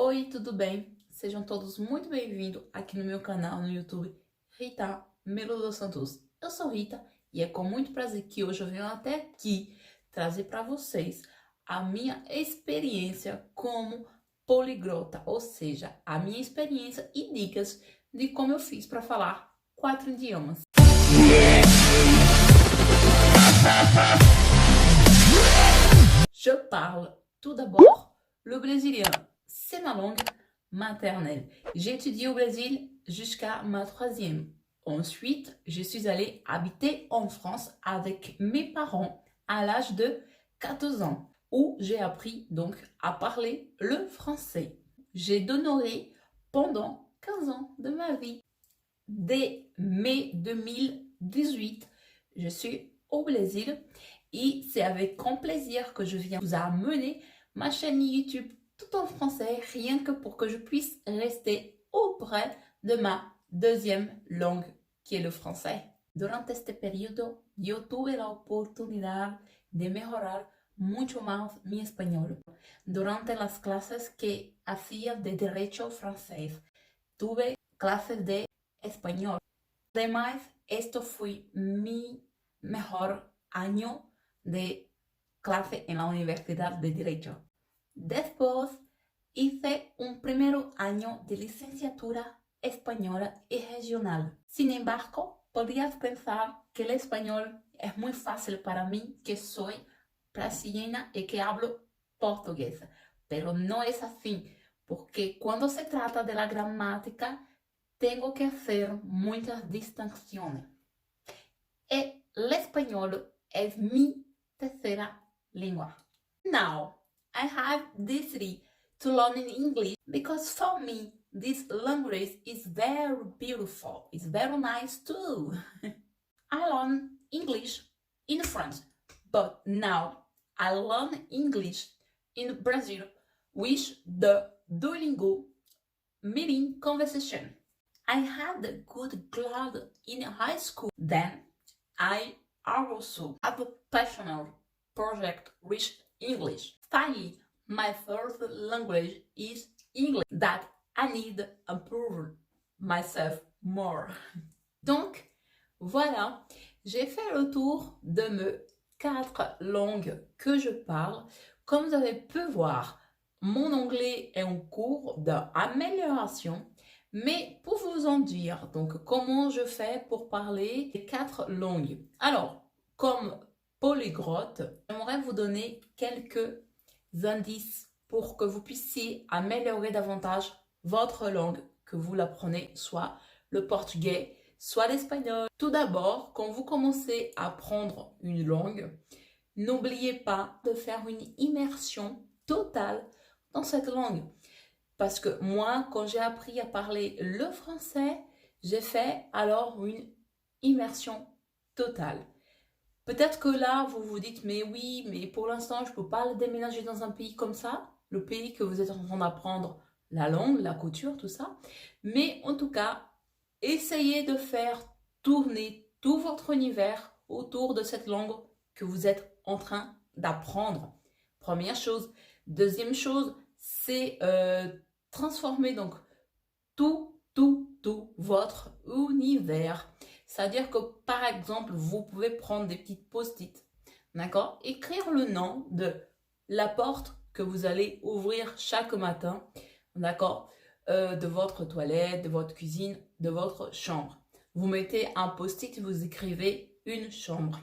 Oi, tudo bem? Sejam todos muito bem-vindos aqui no meu canal no YouTube Rita Melo dos Santos. Eu sou Rita e é com muito prazer que hoje eu venho até aqui trazer para vocês a minha experiência como poliglota, ou seja, a minha experiência e dicas de como eu fiz para falar 4 idiomas. Je parle tout d'abord le brésilien. C'est ma langue maternelle. J'ai étudié au Brésil jusqu'à ma 3e. Ensuite, je suis allée habiter en France avec mes parents à l'âge de 14 ans, où j'ai appris donc à parler le français. J'ai demeuré pendant 15 ans de ma vie. Dès mai 2018, je suis au Brésil et c'est avec grand plaisir que je viens vous amener ma chaîne YouTube tout en français, rien que pour que je puisse rester auprès de ma deuxième langue, qui est le français. Durante este periodo, yo tuve la oportunidad de mejorar mucho más mi español. Durante las clases que hacía de Derecho francés, tuve clases de español. Además, esto fue mi mejor año de clase en la Universidad de Derecho. Después hice un primer año de licenciatura española y regional. Sin embargo, podrías pensar que el español es muy fácil para mí, que soy brasileña y que hablo portugués. Pero no es así, porque cuando se trata de la gramática, tengo que hacer muchas distinciones. Y el español es mi tercera lengua. Now, I have decided to learn in English because for me, this language is very beautiful. It's very nice too. I learned English in France, but now I learn English in Brazil with the Duolingo meeting conversation. I had a good grade in high school. Then I also have a passionate project with English. Finally, my first language is English that I need to improve myself more. Donc, voilà, j'ai fait le tour de mes 4 langues que je parle. Comme vous avez pu voir, mon anglais est en cours d'amélioration. Mais pour vous en dire, donc comment je fais pour parler les 4 langues. Alors, comme polyglotte, j'aimerais vous donner quelques indices pour que vous puissiez améliorer davantage votre langue, que vous l'apprenez soit le portugais, soit l'espagnol. Tout d'abord, quand vous commencez à apprendre une langue, n'oubliez pas de faire une immersion totale dans cette langue. Parce que moi, quand j'ai appris à parler le français, j'ai fait alors une immersion totale. Peut-être que là, vous vous dites, mais oui, mais pour l'instant, je ne peux pas déménager dans un pays comme ça, le pays que vous êtes en train d'apprendre la langue, la couture, tout ça. Mais en tout cas, essayez de faire tourner tout votre univers autour de cette langue que vous êtes en train d'apprendre. Première chose. Deuxième chose, c'est transformer donc tout votre univers. C'est-à-dire que, par exemple, vous pouvez prendre des petites post-it, d'accord? Écrire le nom de la porte que vous allez ouvrir chaque matin, d'accord? De votre toilette, de votre cuisine, de votre chambre. Vous mettez un post-it et vous écrivez une chambre.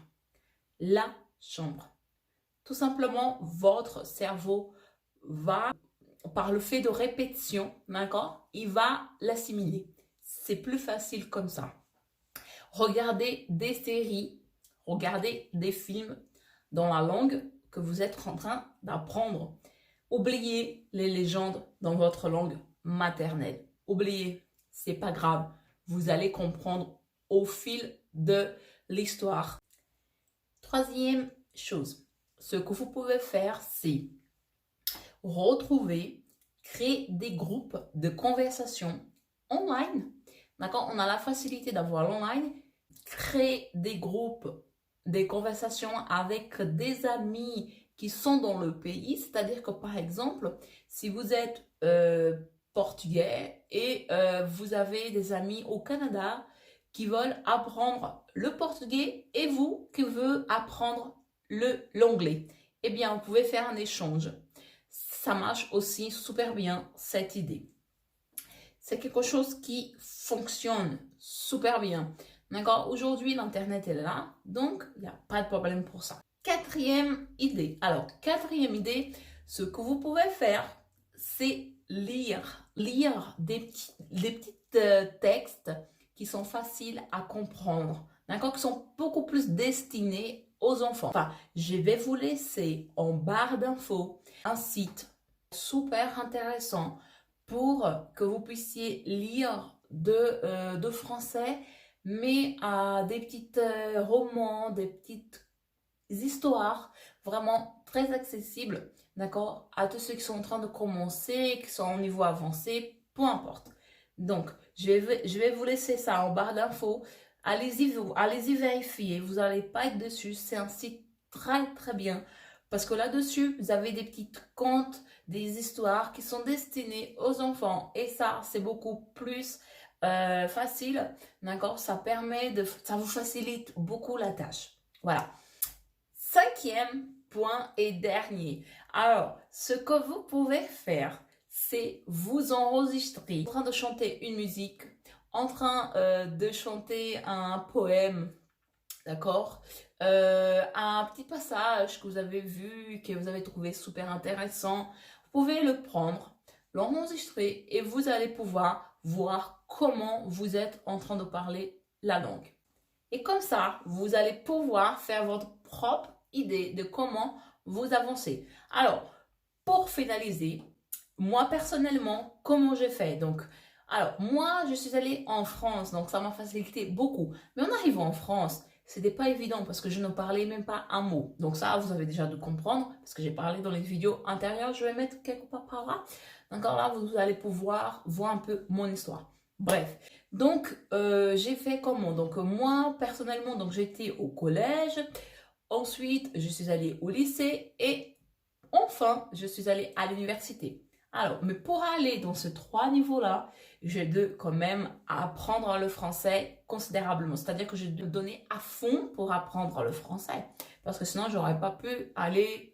La chambre. Tout simplement, votre cerveau va, par le fait de répétition, d'accord, il va l'assimiler. C'est plus facile comme ça. Regardez des séries, regardez des films dans la langue que vous êtes en train d'apprendre. Oubliez les légendes dans votre langue maternelle. Oubliez, c'est pas grave. Vous allez comprendre au fil de l'histoire. Troisième chose, ce que vous pouvez faire, c'est retrouver, créer des groupes de conversation online. D'accord? On a la facilité d'avoir l'online. Créer des groupes, des conversations avec des amis qui sont dans le pays. C'est-à-dire que par exemple, si vous êtes portugais et vous avez des amis au Canada qui veulent apprendre le portugais et vous qui veulent apprendre l'anglais, eh bien, vous pouvez faire un échange. Ça marche aussi super bien, cette idée. C'est quelque chose qui fonctionne super bien. D'accord? Aujourd'hui, l'Internet est là, donc il n'y a pas de problème pour ça. Quatrième idée. Alors, quatrième idée, ce que vous pouvez faire, c'est lire. Lire des petits textes qui sont faciles à comprendre. D'accord? Qui sont beaucoup plus destinés aux enfants. Enfin, je vais vous laisser en barre d'infos un site super intéressant pour que vous puissiez lire de français, mais des petits romans, des petites histoires vraiment très accessibles, d'accord, à tous ceux qui sont en train de commencer, qui sont au niveau avancé, peu importe. Donc, je vais vous laisser ça en barre d'infos. Allez-y vérifier, vous n'allez pas être dessus. C'est un site très très bien parce que là-dessus, vous avez des petits contes, des histoires qui sont destinées aux enfants et ça, c'est beaucoup plus facile, d'accord? Ça vous facilite beaucoup la tâche. Voilà. Cinquième point et dernier. Alors, ce que vous pouvez faire, c'est vous enregistrer en train de chanter une musique, en train de chanter un poème, d'accord, un petit passage que vous avez vu, que vous avez trouvé super intéressant. Vous pouvez le prendre, l'enregistrer et vous allez pouvoir voir comment vous êtes en train de parler la langue. Et comme ça, vous allez pouvoir faire votre propre idée de comment vous avancez. Alors, pour finaliser, moi personnellement, comment j'ai fait? Donc, alors, moi, je suis allée en France, donc ça m'a facilité beaucoup. Mais en arrivant en France, c'était pas évident parce que je ne parlais même pas un mot. Donc ça, vous avez déjà dû comprendre parce que j'ai parlé dans les vidéos antérieures. Je vais mettre quelque part par là. D'accord, là, vous allez pouvoir voir un peu mon histoire. Bref, donc j'ai fait comment? Donc moi, personnellement, donc j'étais au collège. Ensuite, je suis allée au lycée et enfin, je suis allée à l'université. Alors, mais pour aller dans ces trois niveaux-là, j'ai dû quand même apprendre le français considérablement. C'est-à-dire que j'ai dû me donner à fond pour apprendre le français. Parce que sinon, j'aurais pas pu aller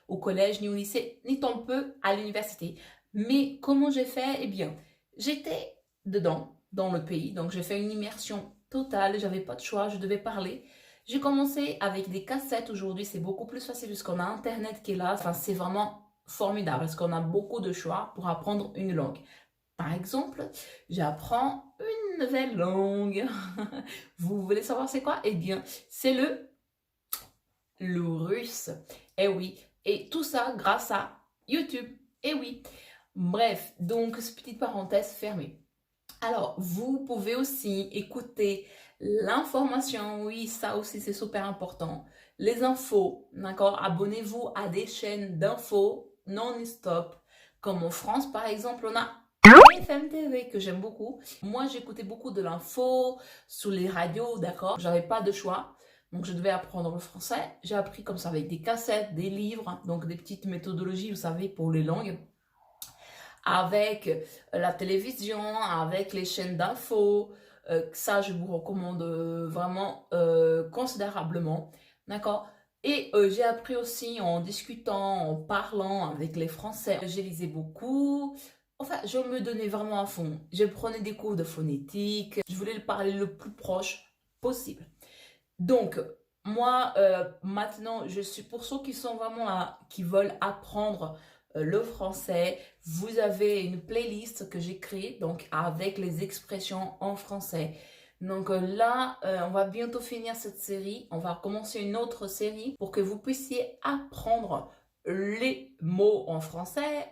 au collège, ni au lycée, ni tant peu à l'université. Mais comment j'ai fait? Eh bien, j'étais dedans, dans le pays. Donc, j'ai fait une immersion totale. J'avais pas de choix, je devais parler. J'ai commencé avec des cassettes. Aujourd'hui, c'est beaucoup plus facile puisqu'on a Internet qui est là. Enfin, c'est vraiment formidable parce qu'on a beaucoup de choix pour apprendre une langue. Par exemple, j'apprends une nouvelle langue. Vous voulez savoir c'est quoi? Eh bien, c'est le russe. Eh oui. Et tout ça grâce à YouTube. Eh oui. Bref, donc, petite parenthèse fermée. Alors, vous pouvez aussi écouter l'information. Oui, ça aussi, c'est super important. Les infos, d'accord? Abonnez-vous à des chaînes d'infos non-stop. Comme en France, par exemple, on a BFM TV que j'aime beaucoup. Moi, j'écoutais beaucoup de l'info sur les radios, d'accord? J'avais pas de choix. Donc, je devais apprendre le français. J'ai appris comme ça avec des cassettes, des livres, donc des petites méthodologies, vous savez, pour les langues. Avec la télévision, avec les chaînes d'infos. Ça, je vous recommande vraiment considérablement. D'accord? Et j'ai appris aussi en discutant, en parlant avec les Français. J'ai lisé beaucoup. Enfin, je me donnais vraiment à fond. Je prenais des cours de phonétique. Je voulais parler le plus proche possible. Donc, moi, maintenant, je suis pour ceux qui sont vraiment là, qui veulent apprendre le français. Vous avez une playlist que j'ai créée, donc avec les expressions en français. Donc là, on va bientôt finir cette série. On va commencer une autre série pour que vous puissiez apprendre les mots en français,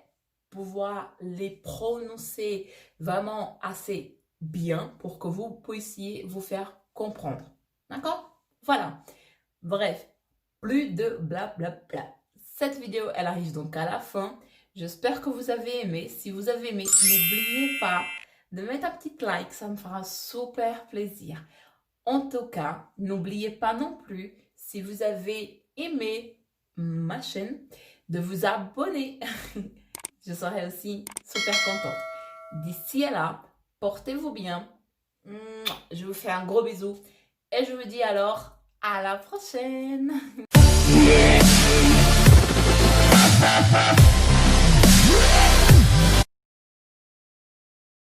pouvoir les prononcer vraiment assez bien pour que vous puissiez vous faire comprendre. D'accord? Voilà. Bref, plus de blablabla. Cette vidéo, elle arrive donc à la fin. J'espère que vous avez aimé. Si vous avez aimé, n'oubliez pas de mettre un petit like. Ça me fera super plaisir. En tout cas, n'oubliez pas non plus, si vous avez aimé ma chaîne, de vous abonner. Je serai aussi super contente. D'ici là, portez-vous bien. Je vous fais un gros bisou et je vous dis alors à la prochaine.